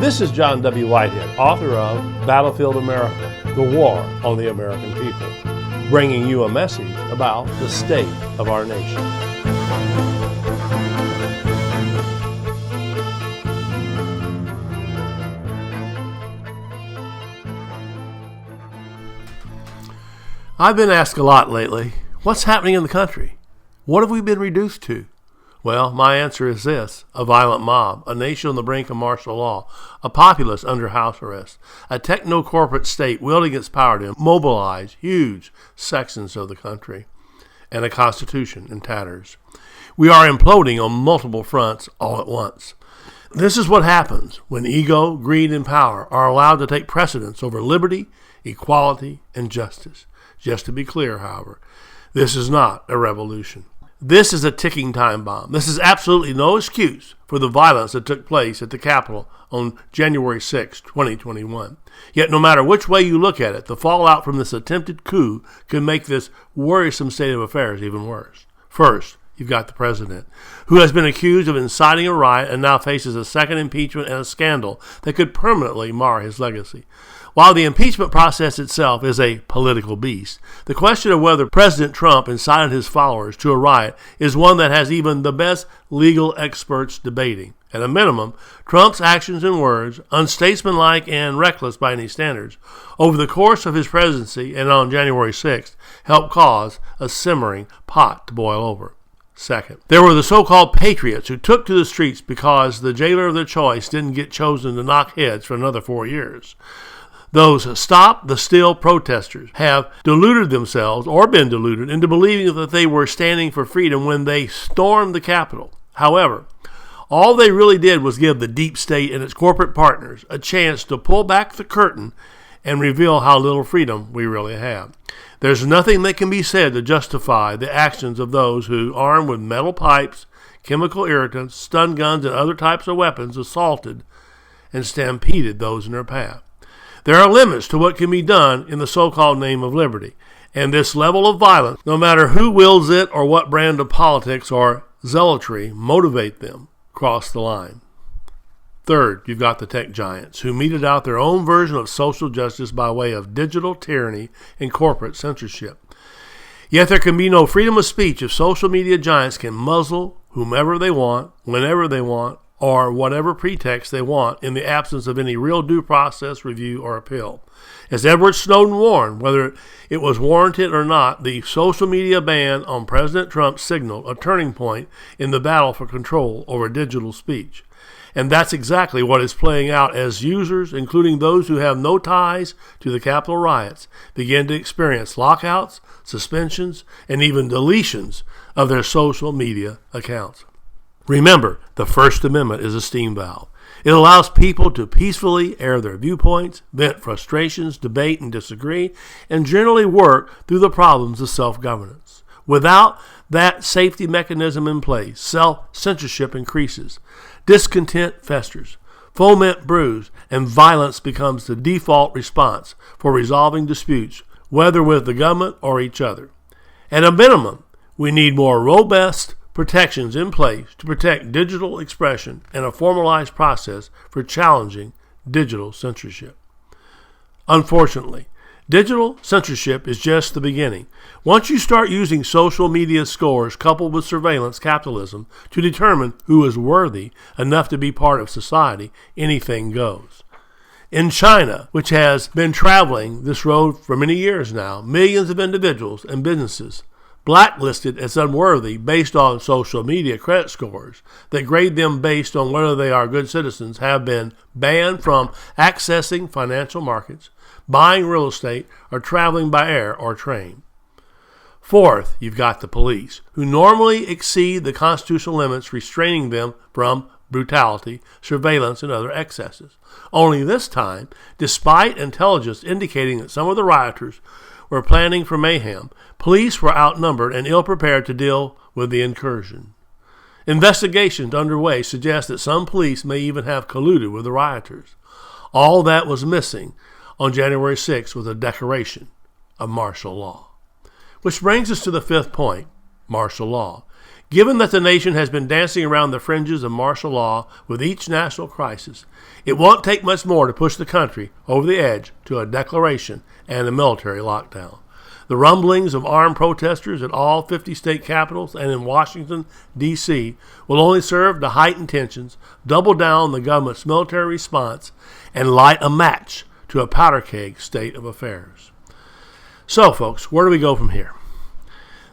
This is John W. Whitehead, author of Battlefield America, The War on the American People, bringing you a message about the state of our nation. I've been asked a lot lately, what's happening in the country? What have we been reduced to? Well, my answer is this: a violent mob, a nation on the brink of martial law, a populace under house arrest, a techno-corporate state wielding its power to immobilize huge sections of the country, and a constitution in tatters. We are imploding on multiple fronts all at once. This is what happens when ego, greed, and power are allowed to take precedence over liberty, equality, and justice. Just to be clear, however, this is not a revolution. This is a ticking time bomb. This is absolutely no excuse for the violence that took place at the Capitol on January 6, 2021. Yet no matter which way you look at it, the fallout from this attempted coup can make this worrisome state of affairs even worse. First, you've got the president, who has been accused of inciting a riot and now faces a second impeachment and a scandal that could permanently mar his legacy. While the impeachment process itself is a political beast, the question of whether President Trump incited his followers to a riot is one that has even the best legal experts debating. At a minimum, Trump's actions and words, unstatesmanlike and reckless by any standards, over the course of his presidency and on January 6th, helped cause a simmering pot to boil over. Second, there were the so-called patriots who took to the streets because the jailer of their choice didn't get chosen to knock heads for another 4 years. Those stop the still protesters have deluded themselves or been deluded into believing that they were standing for freedom when they stormed the Capitol. However, all they really did was give the deep state and its corporate partners a chance to pull back the curtain and reveal how little freedom we really have. There's nothing that can be said to justify the actions of those who, armed with metal pipes, chemical irritants, stun guns, and other types of weapons, assaulted and stampeded those in their path. There are limits to what can be done in the so-called name of liberty, and this level of violence, no matter who wields it or what brand of politics or zealotry motivate them, cross the line. Third, you've got the tech giants, who meted out their own version of social justice by way of digital tyranny and corporate censorship. Yet there can be no freedom of speech if social media giants can muzzle whomever they want, whenever they want, or whatever pretext they want in the absence of any real due process, review, or appeal. As Edward Snowden warned, whether it was warranted or not, the social media ban on President Trump signaled a turning point in the battle for control over digital speech. And that's exactly what is playing out as users, including those who have no ties to the Capitol riots, begin to experience lockouts, suspensions, and even deletions of their social media accounts. Remember, the First Amendment is a steam valve. It allows people to peacefully air their viewpoints, vent frustrations, debate and disagree, and generally work through the problems of self-governance. Without that safety mechanism in place, self-censorship increases, discontent festers, foment brews, and violence becomes the default response for resolving disputes, whether with the government or each other. At a minimum, we need more robust protections in place to protect digital expression and a formalized process for challenging digital censorship. Unfortunately, digital censorship is just the beginning. Once you start using social media scores coupled with surveillance capitalism to determine who is worthy enough to be part of society, anything goes. In China, which has been traveling this road for many years now, millions of individuals and businesses blacklisted as unworthy based on social media credit scores that grade them based on whether they are good citizens have been banned from accessing financial markets, buying real estate, or traveling by air or train. Fourth, you've got the police, who normally exceed the constitutional limits restraining them from brutality, surveillance, and other excesses. Only this time, despite intelligence indicating that some of the rioters were planning for mayhem, police were outnumbered and ill-prepared to deal with the incursion. Investigations underway suggest that some police may even have colluded with the rioters. All that was missing on January 6th was a declaration of martial law. Which brings us to the fifth point, martial law. Given that the nation has been dancing around the fringes of martial law with each national crisis, it won't take much more to push the country over the edge to a declaration and a military lockdown. The rumblings of armed protesters at all 50 state capitals and in Washington, D.C. will only serve to heighten tensions, double down the government's military response, and light a match to a powder keg state of affairs. So, folks, where do we go from here?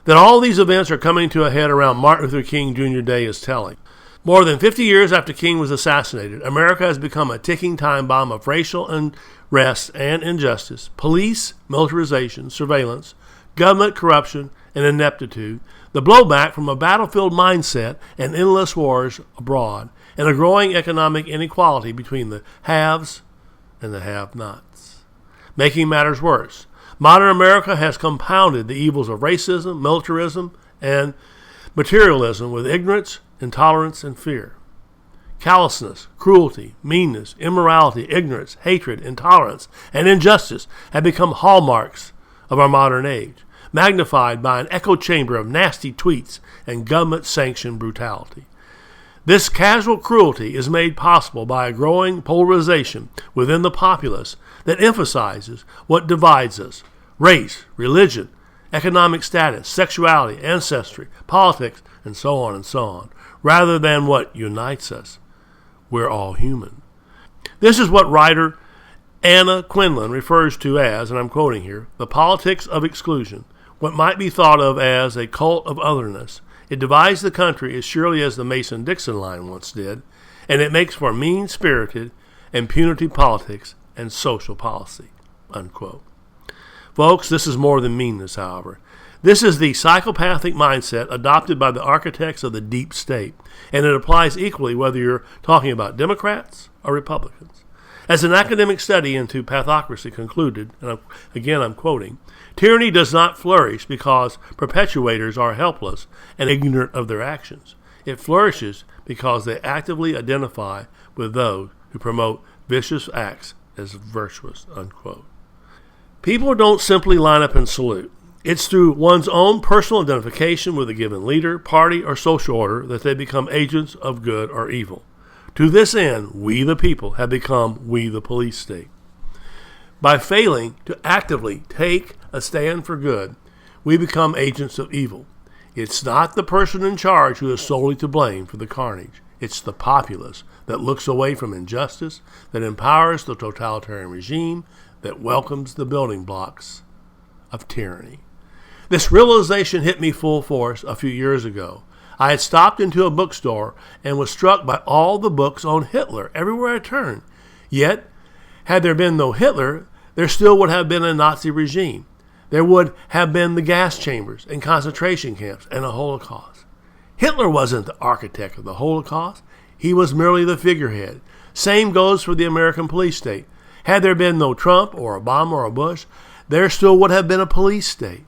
That all these events are coming to a head around Martin Luther King Jr. Day is telling. More than 50 years after King was assassinated, America has become a ticking time bomb of racial unrest and injustice, police militarization, surveillance, government corruption, and ineptitude, the blowback from a battlefield mindset and endless wars abroad, and a growing economic inequality between the haves and the have-nots. Making matters worse, modern America has compounded the evils of racism, militarism, and materialism with ignorance, intolerance, and fear. Callousness, cruelty, meanness, immorality, ignorance, hatred, intolerance, and injustice have become hallmarks of our modern age, magnified by an echo chamber of nasty tweets and government-sanctioned brutality. This casual cruelty is made possible by a growing polarization within the populace that emphasizes what divides us: race, religion, economic status, sexuality, ancestry, politics, and so on, rather than what unites us. We're all human. This is what writer Anna Quindlen refers to as, and I'm quoting here, the politics of exclusion, what might be thought of as a cult of otherness. It divides the country as surely as the Mason-Dixon line once did, and it makes for mean-spirited and punitive politics and social policy, unquote. Folks, this is more than meanness, however. This is the psychopathic mindset adopted by the architects of the deep state, and it applies equally whether you're talking about Democrats or Republicans. As an academic study into pathocracy concluded, and I'm quoting, tyranny does not flourish because perpetuators are helpless and ignorant of their actions. It flourishes because they actively identify with those who promote vicious acts as virtuous, unquote. People don't simply line up and salute. It's through one's own personal identification with a given leader, party, or social order that they become agents of good or evil. To this end, we the people have become we the police state. By failing to actively take a stand for good, we become agents of evil. It's not the person in charge who is solely to blame for the carnage. It's the populace that looks away from injustice, that empowers the totalitarian regime, that welcomes the building blocks of tyranny. This realization hit me full force a few years ago. I had stopped into a bookstore and was struck by all the books on Hitler everywhere I turned. Yet, had there been no Hitler, there still would have been a Nazi regime. There would have been the gas chambers and concentration camps and a Holocaust. Hitler wasn't the architect of the Holocaust. He was merely the figurehead. Same goes for the American police state. Had there been no Trump or Obama or Bush, there still would have been a police state.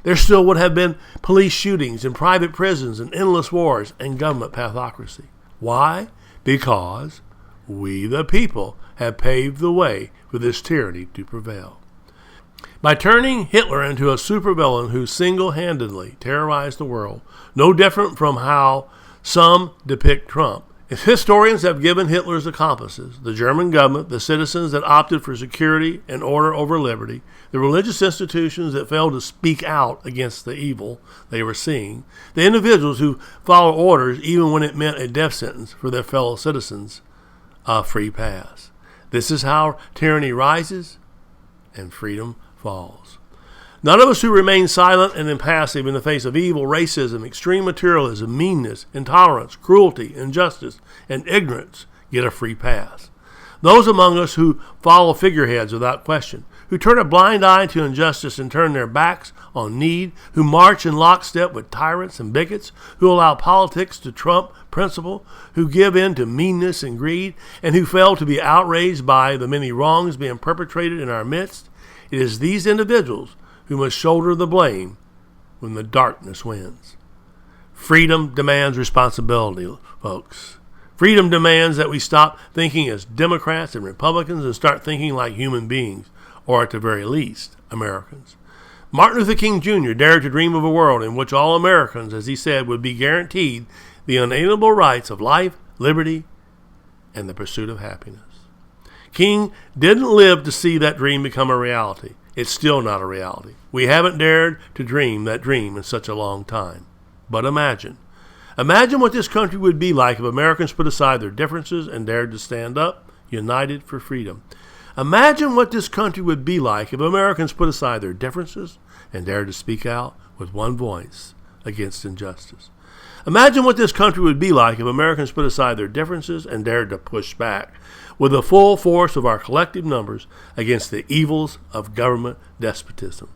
There still would have been police shootings and private prisons and endless wars and government pathocracy. Why? Because we, the people, have paved the way for this tyranny to prevail. By turning Hitler into a supervillain who single-handedly terrorized the world, no different from how some depict Trump, if historians have given Hitler's accomplices, the German government, the citizens that opted for security and order over liberty, the religious institutions that failed to speak out against the evil they were seeing, the individuals who followed orders even when it meant a death sentence for their fellow citizens, a free pass. This is how tyranny rises and freedom falls. None of us who remain silent and impassive in the face of evil, racism, extreme materialism, meanness, intolerance, cruelty, injustice, and ignorance get a free pass. Those among us who follow figureheads without question, who turn a blind eye to injustice and turn their backs on need, who march in lockstep with tyrants and bigots, who allow politics to trump principle, who give in to meanness and greed, and who fail to be outraged by the many wrongs being perpetrated in our midst, it is these individuals who must shoulder the blame when the darkness wins. Freedom demands responsibility, folks. Freedom demands that we stop thinking as Democrats and Republicans and start thinking like human beings, or at the very least, Americans. Martin Luther King Jr. dared to dream of a world in which all Americans, as he said, would be guaranteed the unalienable rights of life, liberty, and the pursuit of happiness. King didn't live to see that dream become a reality. It's still not a reality. We haven't dared to dream that dream in such a long time. But imagine what this country would be like if Americans put aside their differences and dared to stand up, united for freedom. Imagine what this country would be like if Americans put aside their differences and dared to speak out with one voice against injustice. Imagine what this country would be like if Americans put aside their differences and dared to push back with the full force of our collective numbers against the evils of government despotism.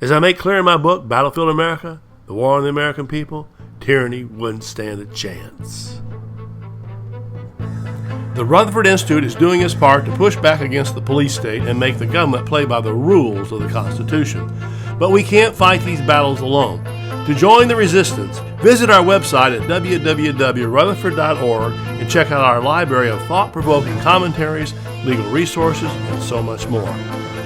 As I make clear in my book, Battlefield America, The War on the American People, tyranny wouldn't stand a chance. The Rutherford Institute is doing its part to push back against the police state and make the government play by the rules of the Constitution. But we can't fight these battles alone. To join the resistance, visit our website at www.rutherford.org and check out our library of thought-provoking commentaries, legal resources, and so much more.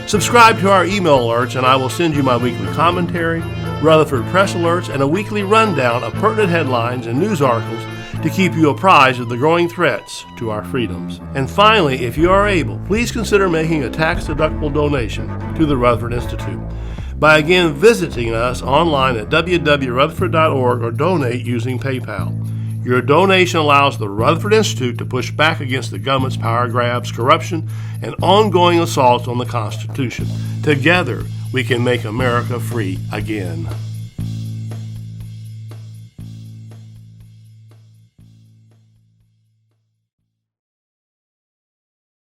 Subscribe to our email alerts and I will send you my weekly commentary, Rutherford Press alerts, and a weekly rundown of pertinent headlines and news articles to keep you apprised of the growing threats to our freedoms. And finally, if you are able, please consider making a tax-deductible donation to the Rutherford Institute by again visiting us online at www.rutherford.org or donate using PayPal. Your donation allows the Rutherford Institute to push back against the government's power grabs, corruption, and ongoing assaults on the Constitution. Together, we can make America free again.